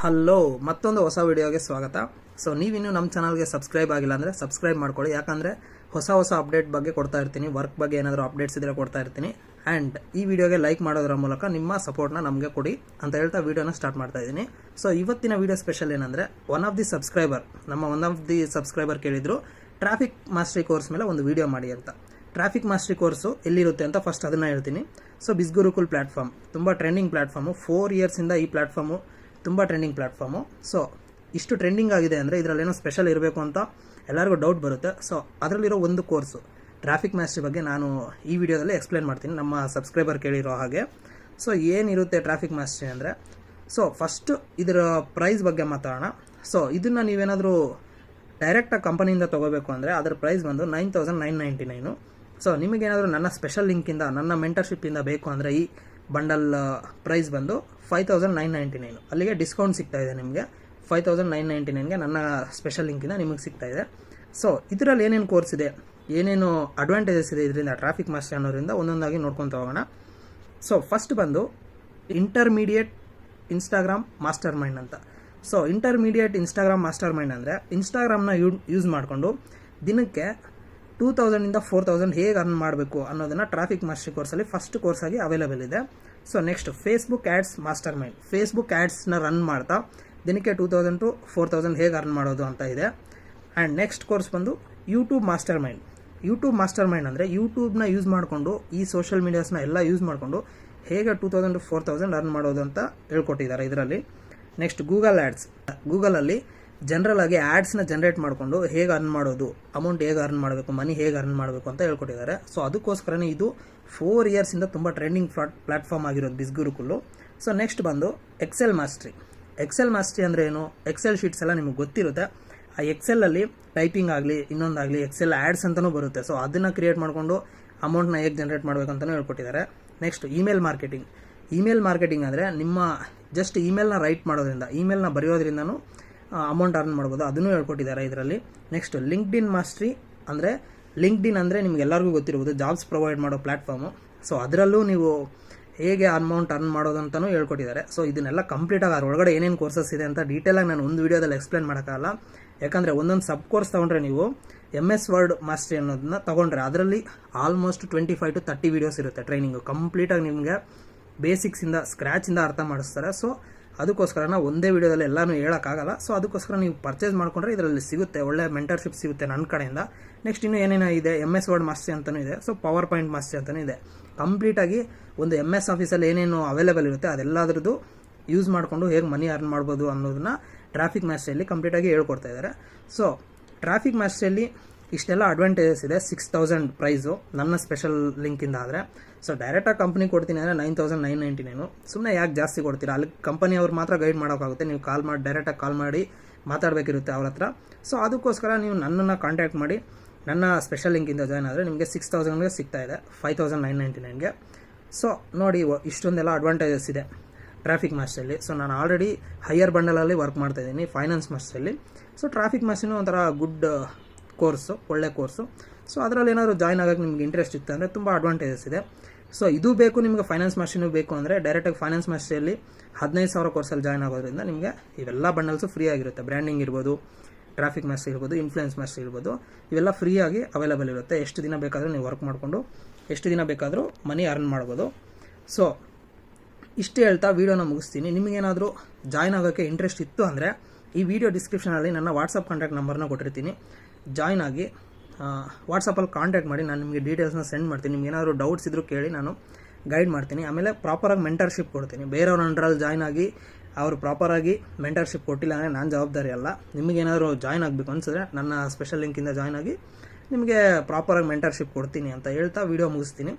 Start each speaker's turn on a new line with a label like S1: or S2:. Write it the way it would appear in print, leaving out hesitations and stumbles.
S1: Hello, ಮತ್ತೊಂದು ಹೊಸ ವಿಡಿಯೋಗೆ ಸ್ವಾಗತ. ಸೊ ನೀವಿನ್ನೂ ನಮ್ಮ ಚಾನಲ್ಗೆ ಸಬ್ಸ್ಕ್ರೈಬ್ ಆಗಿಲ್ಲ ಅಂದರೆ ಸಬ್ಸ್ಕ್ರೈಬ್ ಮಾಡ್ಕೊಳ್ಳಿ. ಯಾಕಂದರೆ ಹೊಸ ಅಪ್ಡೇಟ್ ಬಗ್ಗೆ ಕೊಡ್ತಾ ಇರ್ತೀನಿ, ವರ್ಕ್ ಬಗ್ಗೆ ಏನಾದರೂ ಅಪ್ಡೇಟ್ಸ್ ಇದ್ದರೆ ಕೊಡ್ತಾ ಇರ್ತೀನಿ. ಆ್ಯಂಡ್ ಈ ವಿಡಿಯೋಗೆ ಲೈಕ್ ಮಾಡೋದ್ರ ಮೂಲಕ ನಿಮ್ಮ ಸಪೋರ್ಟ್ನ ನಮಗೆ ಕೊಡಿ ಅಂತ ಹೇಳ್ತಾ ವಿಡಿಯೋನ ಸ್ಟಾರ್ಟ್ ಮಾಡ್ತಾ ಇದ್ದೀನಿ. ಸೊ ಇವತ್ತಿನ ವಿಡಿಯೋ ಸ್ಪೆಷಲ್ ಏನಂದರೆ ಒನ್ ಆಫ್ ದಿ ಸಬ್ಸ್ಕ್ರೈಬರ್ ಕೇಳಿದ್ರು ಟ್ರಾಫಿಕ್ ಮಾಸ್ಟರಿ ಕೋರ್ಸ್ ಮೇಲೆ ಒಂದು ವಿಡಿಯೋ ಮಾಡಿ ಅಂತ. ಟ್ರಾಫಿಕ್ ಮಾಸ್ಟರಿ ಕೋರ್ಸು ಎಲ್ಲಿರುತ್ತೆ ಅಂತ ಫಸ್ಟ್ ಅದನ್ನು ಹೇಳ್ತೀನಿ. ಸೊ ಬಿಸ್ಗುರುಕುಲ್ ಪ್ಲ್ಯಾಟ್ಫಾರ್ಮ್ ತುಂಬ ಟ್ರೆಂಡಿಂಗ್ ಪ್ಲ್ಯಾಟ್ಫಾರ್ಮು. 4 ಇಯರ್ಸಿಂದ ಈ ಪ್ಲ್ಯಾಟ್ಫಾರ್ಮು ತುಂಬ ಟ್ರೆಂಡಿಂಗ್ ಪ್ಲ್ಯಾಟ್ಫಾರ್ಮು. ಸೊ ಇಷ್ಟು ಟ್ರೆಂಡಿಂಗ್ ಆಗಿದೆ ಅಂದರೆ ಇದರಲ್ಲೇನೋ ಸ್ಪೆಷಲ್ ಇರಬೇಕು ಅಂತ ಎಲ್ಲರಿಗೂ ಡೌಟ್ ಬರುತ್ತೆ. ಸೊ ಅದರಲ್ಲಿರೋ ಒಂದು ಕೋರ್ಸು ಟ್ರಾಫಿಕ್ ಮಾಸ್ಟರಿ ಬಗ್ಗೆ ನಾನು ಈ ವಿಡಿಯೋದಲ್ಲಿ ಎಕ್ಸ್ಪ್ಲೇನ್ ಮಾಡ್ತೀನಿ, ನಮ್ಮ ಸಬ್ಸ್ಕ್ರೈಬರ್ ಕೇಳಿರೋ ಹಾಗೆ. ಸೊ ಏನಿರುತ್ತೆ ಟ್ರಾಫಿಕ್ ಮಾಸ್ಟರಿ ಅಂದರೆ, ಸೊ ಫಸ್ಟು ಇದರ ಪ್ರೈಸ್ ಬಗ್ಗೆ ಮಾತಾಡೋಣ. ಸೊ ಇದನ್ನು ನೀವೇನಾದರೂ ಡೈರೆಕ್ಟಾಗಿ ಕಂಪನಿಯಿಂದ ತೊಗೋಬೇಕು ಅಂದರೆ ಅದರ ಪ್ರೈಸ್ ಬಂದು 9,999. ಸೊ ನಿಮಗೇನಾದರೂ ನನ್ನ ಸ್ಪೆಷಲ್ ಲಿಂಕಿಂದ, ನನ್ನ ಮೆಂಟರ್ಶಿಪ್ಪಿಂದ ಬೇಕು ಅಂದರೆ ಈ ಬಂಡಲ್ ಪ್ರೈಸ್ ಬಂದು 5,999. ಅಲ್ಲಿಗೆ ಡಿಸ್ಕೌಂಟ್ ಸಿಗ್ತಾಯಿದೆ ನಿಮಗೆ. 5,999ಗೆ ನನ್ನ ಸ್ಪೆಷಲ್ ಲಿಂಕಿಂದ ನಿಮಗೆ ಸಿಗ್ತಾಯಿದೆ. ಸೊ ಇದರಲ್ಲಿ ಏನೇನು ಕೋರ್ಸ್ ಇದೆ, ಏನೇನು ಅಡ್ವಾಂಟೇಜಸ್ ಇದೆ ಇದರಿಂದ ಟ್ರಾಫಿಕ್ ಮಾಸ್ಟರ್ ಅನ್ನೋದ್ರಿಂದ ಒಂದೊಂದಾಗಿ ನೋಡ್ಕೊತ ಹೋಗೋಣ. ಸೊ ಫಸ್ಟ್ ಬಂದು ಇಂಟರ್ಮೀಡಿಯೇಟ್ ಇನ್ಸ್ಟಾಗ್ರಾಮ್ ಮಾಸ್ಟರ್ ಮೈಂಡ್ ಅಂತ. So intermediate Instagram master mind ಅಂದರೆ ಇನ್ಸ್ಟಾಗ್ರಾಮ್ನ ಯೂಸ್ ಮಾಡಿಕೊಂಡು ದಿನಕ್ಕೆ 2,000 4,000 ಹೇಗೆ ಅರ್ನ್ ಮಾಡಬೇಕು ಅನ್ನೋದನ್ನು ಟ್ರಾಫಿಕ್ ಮಾಸ್ಟರಿ ಕೋರ್ಸಲ್ಲಿ ಫಸ್ಟ್ ಕೋರ್ಸಾಗಿ ಅವೈಲೇಬಲ್ ಇದೆ. So next Facebook ads mastermind. Facebook ಆ್ಯಡ್ಸ್ನ ರನ್ ಮಾಡ್ತಾ ದಿನಕ್ಕೆ 2,000 to 4,000 ಹೇಗೆ ಅರ್ನ್ ಮಾಡೋದು ಅಂತ ಇದೆ. ಆ್ಯಂಡ್ ನೆಕ್ಸ್ಟ್ ಕೋರ್ಸ್ ಬಂದು YouTube master mind. YouTube master mind ಅಂದರೆ ಯೂಟ್ಯೂಬ್ನ ಯೂಸ್ ಮಾಡಿಕೊಂಡು, ಈ ಸೋಷಿಯಲ್ ಮೀಡಿಯಾಸ್ನ ಎಲ್ಲ ಯೂಸ್ ಮಾಡಿಕೊಂಡು ಹೇಗೆ 2,000 to 4,000 ಅರ್ನ್ ಮಾಡೋದು ಅಂತ ಹೇಳ್ಕೊಟ್ಟಿದ್ದಾರೆ ಇದರಲ್ಲಿ. Next Google ads. ಗೂಗಲಲ್ಲಿ ಜನರಲ್ ಆಗಿ ಆ್ಯಡ್ಸ್ನ ಜನರೇಟ್ ಮಾಡಿಕೊಂಡು ಹೇಗೆ ಅರ್ನ್ ಮಾಡೋದು, ಅಮೌಂಟ್ ಹೇಗೆ ಅರ್ನ್ ಮಾಡಬೇಕು, ಮನಿ ಹೇಗೆ ಅರ್ನ್ ಮಾಡಬೇಕು ಅಂತ ಹೇಳ್ಕೊಟ್ಟಿದ್ದಾರೆ. ಸೊ ಅದಕ್ಕೋಸ್ಕರನೇ ಇದು 4 ಇಯರ್ಸಿಂದ ತುಂಬ ಟ್ರೆಂಡಿಂಗ್ ಪ್ಲ್ಯಾಟ್ಫಾರ್ಮ್ ಆಗಿರೋದು ಬಿಸ್ಗುರುಕುಲ್ಲು. ಸೊ ನೆಕ್ಸ್ಟ್ ಬಂದು ಎಕ್ಸೆಲ್ ಮಾಸ್ಟ್ರಿ. ಎಕ್ಸೆಲ್ ಮಾಸ್ಟ್ರಿ ಅಂದರೆ ಏನು, ಎಕ್ಸೆಲ್ ಶೀಟ್ಸ್ ಎಲ್ಲ ನಿಮಗೆ ಗೊತ್ತಿರುತ್ತೆ. ಆ ಎಕ್ಸೆಲಲ್ಲಿ ಟೈಪಿಂಗ್ ಆಗಲಿ ಇನ್ನೊಂದಾಗಲಿ ಎಕ್ಸೆಲ್ ಆ್ಯಡ್ಸ್ ಅಂತಲೂ ಬರುತ್ತೆ. ಸೊ ಅದನ್ನು ಕ್ರಿಯೇಟ್ ಮಾಡಿಕೊಂಡು ಅಮೌಂಟ್ನ ಹೇಗೆ ಜನರೇಟ್ ಮಾಡಬೇಕಂತಲೂ ಹೇಳ್ಕೊಟ್ಟಿದ್ದಾರೆ. Next email marketing. Email marketing ಅಂದರೆ ನಿಮ್ಮ ಜಸ್ಟ್ ಇಮೇಲ್ನ ರೈಟ್ ಮಾಡೋದ್ರಿಂದ, ಇಮೇಲ್ನ ಬರೆಯೋದ್ರಿಂದನೂ ಅಮೌಂಟ್ ಅರ್ನ್ ಮಾಡ್ಬೋದು, ಅದನ್ನು ಹೇಳ್ಕೊಟ್ಟಿದ್ದಾರೆ ಇದರಲ್ಲಿ. ನೆಕ್ಸ್ಟ್ ಲಿಂಕ್ಡ್ಇನ್ ಮಾಸ್ಟ್ರಿ ಅಂದರೆ, ಲಿಂಕ್ಡ್ಇನ್ ಅಂದರೆ ನಿಮಗೆಲ್ಲರಿಗೂ ಗೊತ್ತಿರ್ಬೋದು, ಜಾಬ್ಸ್ ಪ್ರೊವೈಡ್ ಮಾಡೋ ಪ್ಲ್ಯಾಟ್ಫಾರ್ಮು. ಸೊ ಅದರಲ್ಲೂ ನೀವು ಹೇಗೆ ಅಮೌಂಟ್ ಅರ್ನ್ ಮಾಡೋದು ಅಂತಲೂ ಹೇಳ್ಕೊಟ್ಟಿದ್ದಾರೆ. ಸೊ ಇದನ್ನೆಲ್ಲ ಕಂಪ್ಲೀಟಾಗಿ ಅದರೊಳಗಡೆ ಏನೇನು ಕೋರ್ಸಸ್ ಇದೆ ಅಂತ ಡೀಟೇಲಾಗಿ ನಾನು ಒಂದು ವೀಡಿಯೋದಲ್ಲಿ ಎಕ್ಸ್ಪ್ಲೇನ್ ಮಾಡೋಕ್ಕಾಗಲ್ಲ. ಯಾಕಂದರೆ ಒಂದೊಂದು ಸಬ್ ಕೋರ್ಸ್ ತೊಗೊಂಡ್ರೆ ನೀವು MS ವರ್ಡ್ ಮಾಸ್ಟ್ರಿ ಅನ್ನೋದನ್ನ ತೊಗೊಂಡ್ರೆ ಅದರಲ್ಲಿ ಆಲ್ಮೋಸ್ಟ್ 25 to 30 ವೀಡಿಯೋಸ್ ಇರುತ್ತೆ ಟ್ರೈನಿಂಗು. ಕಂಪ್ಲೀಟಾಗಿ ನಿಮಗೆ ಬೇಸಿಕ್ಸಿಂದ ಸ್ಕ್ರ್ಯಾಚಿಂದ ಅರ್ಥ ಮಾಡಿಸ್ತಾರೆ. ಸೊ ಅದಕ್ಕೋಸ್ಕರ ನಾವು ಒಂದೇ ವೀಡಿಯೋದಲ್ಲಿ ಎಲ್ಲನೂ ಹೇಳೋಕ್ಕಾಗಲ್ಲ. ಸೊ ಅದಕ್ಕೋಸ್ಕರ ನೀವು ಪರ್ಚೇಸ್ ಮಾಡಿಕೊಂಡ್ರೆ ಇದರಲ್ಲಿ ಸಿಗುತ್ತೆ, ಒಳ್ಳೆ ಮೆಂಟರ್ಶಿಪ್ ಸಿಗುತ್ತೆ ನನ್ನ ಕಡೆಯಿಂದ. ನೆಕ್ಸ್ಟ್ ಇನ್ನೂ ಏನೇನೋ ಇದೆ, MS ವರ್ಡ್ ಮಾಸ್ಟ್ರಿ ಅಂತಲೂ ಇದೆ. ಸೊ ಪವರ್ ಪಾಯಿಂಟ್ ಮಾಸ್ಟ್ರಿ ಅಂತಲೂ ಇದೆ. ಕಂಪ್ಲೀಟಾಗಿ ಒಂದು MS ಆಫೀಸಲ್ಲಿ ಏನೇನು ಅವೈಲೇಬಲ್ ಇರುತ್ತೆ ಅದೆಲ್ಲದ್ರದ್ದು ಯೂಸ್ ಮಾಡಿಕೊಂಡು ಹೇಗೆ ಮನಿ ಅರ್ನ್ ಮಾಡ್ಬೋದು ಅನ್ನೋದನ್ನ ಟ್ರಾಫಿಕ್ ಮಾಸ್ಟ್ರಿಯಲ್ಲಿ ಕಂಪ್ಲೀಟಾಗಿ ಹೇಳ್ಕೊಡ್ತಾ ಇದ್ದಾರೆ. ಸೊ ಟ್ರಾಫಿಕ್ ಮಾಸ್ಟ್ರಿಯಲ್ಲಿ ಇಷ್ಟೆಲ್ಲ ಅಡ್ವಾಂಟೇಜಸ್ ಇದೆ. 6,000 ಪ್ರೈಸು ನನ್ನ ಸ್ಪೆಷಲ್ ಲಿಂಕಿಂದ ಆದರೆ. ಸೊ ಡೈರೆಕ್ಟಾಗಿ ಕಂಪ್ನಿ ಕೊಡ್ತೀನಿ ಅಂದರೆ 9,999. ಸುಮ್ಮನೆ ಯಾಕೆ ಜಾಸ್ತಿ ಕೊಡ್ತೀರಾ, ಅಲ್ಲಿ ಕಂಪನಿಯವ್ರು ಮಾತ್ರ ಗೈಡ್ ಮಾಡೋಕ್ಕಾಗುತ್ತೆ. ನೀವು ಡೈರೆಕ್ಟಾಗಿ ಕಾಲ್ ಮಾಡಿ ಮಾತಾಡಬೇಕಿರುತ್ತೆ ಅವ್ರ ಹತ್ರ. ಸೊ ಅದಕ್ಕೋಸ್ಕರ ನೀವು ನನ್ನನ್ನು ಕಾಂಟ್ಯಾಕ್ಟ್ ಮಾಡಿ ನನ್ನ ಸ್ಪೆಷಲ್ ಲಿಂಕಿಂದ ಜಾಯ್ನ್ ಆದರೆ ನಿಮಗೆ 6,000ಗೆ ಸಿಗ್ತಾಯಿದೆ 5,999ಗೆ. ಸೊ ನೋಡಿ, ಇಷ್ಟೊಂದೆಲ್ಲ ಅಡ್ವಾಂಟೇಜಸ್ ಇದೆ ಟ್ರಾಫಿಕ್ ಮಾಸ್ಟ್ರಿಯಲ್ಲಿ. ಸೊ ನಾನು ಆಲ್ರೆಡಿ ಹೈಯರ್ ಬಂಡಲಲ್ಲಿ ವರ್ಕ್ ಮಾಡ್ತಾಯಿದ್ದೀನಿ ಫೈನಾನ್ಸ್ ಮಾಸ್ಟ್ರಿಯಲ್ಲಿ. ಸೊ ಟ್ರಾಫಿಕ್ ಮಾಸ್ಟ್ರಿನೂ ಒಂಥರ ಗುಡ್ ಕೋರ್ಸು, ಒಳ್ಳೆ ಕೋರ್ಸು. ಸೊ ಅದರಲ್ಲಿ ಏನಾದರೂ ಜಾಯ್ನ್ ಆಗೋಕ್ಕೆ ನಿಮ್ಗೆ ಇಂಟ್ರೆಸ್ಟ್ ಇತ್ತು ಅಂದರೆ ತುಂಬ ಅಡ್ವಾಂಟೇಜಸ್ ಇದೆ. ಸೊ ಇದು ಬೇಕು ನಿಮಗೆ, ಫೈನಾನ್ಸ್ ಮಾಸ್ಟ್ರಿನೂ ಬೇಕು ಅಂದರೆ ಡೈರೆಕ್ಟಾಗಿ ಫೈನಾನ್ಸ್ ಮಾಸ್ಟ್ರಿಯಲ್ಲಿ 15,000 ಕೋರ್ಸಲ್ಲಿ ಜಾಯ್ನ್ ಆಗೋದ್ರಿಂದ ನಿಮಗೆ ಇವೆಲ್ಲ ಬಂಡಲ್ಸು ಫ್ರೀ ಆಗಿರುತ್ತೆ. ಬ್ರ್ಯಾಂಡಿಂಗ್ ಇರ್ಬೋದು, ಟ್ರಾಫಿಕ್ ಮಾಸ್ಟ್ರಿ ಇರ್ಬೋದು, ಇನ್ಫ್ಲುಯೆನ್ಸ್ ಮಾಸ್ಟ್ರಿ ಇರ್ಬೋದು, ಇವೆಲ್ಲ ಫ್ರೀಯಾಗಿ ಅವೈಲೇಬಲ್ ಇರುತ್ತೆ. ಎಷ್ಟು ದಿನ ಬೇಕಾದರೂ ನೀವು ವರ್ಕ್ ಮಾಡಿಕೊಂಡು ಎಷ್ಟು ದಿನ ಬೇಕಾದರೂ ಮನಿ ಅರ್ನ್ ಮಾಡ್ಬೋದು. ಸೊ ಇಷ್ಟು ಹೇಳ್ತಾ ವೀಡಿಯೋನ ಮುಗಿಸ್ತೀನಿ. ನಿಮಗೇನಾದರೂ ಜಾಯ್ನ್ ಆಗೋಕ್ಕೆ ಇಂಟ್ರೆಸ್ಟ್ ಇತ್ತು ಅಂದರೆ ಈ ವಿಡಿಯೋ ಡಿಸ್ಕ್ರಿಪ್ಷನಲ್ಲಿ ನನ್ನ ವಾಟ್ಸಪ್ ಕಾಂಟ್ಯಾಕ್ಟ್ ನಂಬರ್ನ ಕೊಟ್ಟಿರ್ತೀನಿ. ಜಾಯ್ನ್ ಆಗಿ ವಾಟ್ಸಪ್ಪಲ್ಲಿ ಕಾಂಟ್ಯಾಕ್ಟ್ ಮಾಡಿ, ನಾನು ನಿಮಗೆ ಡೀಟೇಲ್ಸ್ನ ಸೆಂಡ್ ಮಾಡ್ತೀನಿ. ನಿಮ್ಗೆ ಏನಾದರೂ ಡೌಟ್ಸ್ ಇದ್ದರೂ ಕೇಳಿ, ನಾನು ಗೈಡ್ ಮಾಡ್ತೀನಿ. ಆಮೇಲೆ ಪ್ರಾಪರಾಗಿ ಮೆಂಟರ್ಶಿಪ್ ಕೊಡ್ತೀನಿ. ಬೇರೆಯವ್ರ ಅಂಡರಲ್ಲಿ ಜಾಯ್ನ್ ಆಗಿ ಅವರು ಪ್ರಾಪರಾಗಿ ಮೆಂಟರ್ಶಿಪ್ ಕೊಟ್ಟಿಲ್ಲ ಅಂದರೆ ನಾನು ಜವಾಬ್ದಾರಿ ಅಲ್ಲ. ನಿಮಗೇನಾದರೂ ಜಾಯ್ನ್ ಆಗಬೇಕು ಅನಿಸಿದ್ರೆ ನನ್ನ ಸ್ಪೆಷಲ್ ಲಿಂಕಿಂದ ಜಾಯ್ನ್ ಆಗಿ ನಿಮಗೆ ಪ್ರಾಪರಾಗಿ ಮೆಂಟರ್ಶಿಪ್ ಕೊಡ್ತೀನಿ ಅಂತ ಹೇಳ್ತಾ ವಿಡಿಯೋ ಮುಗಿಸ್ತೀನಿ.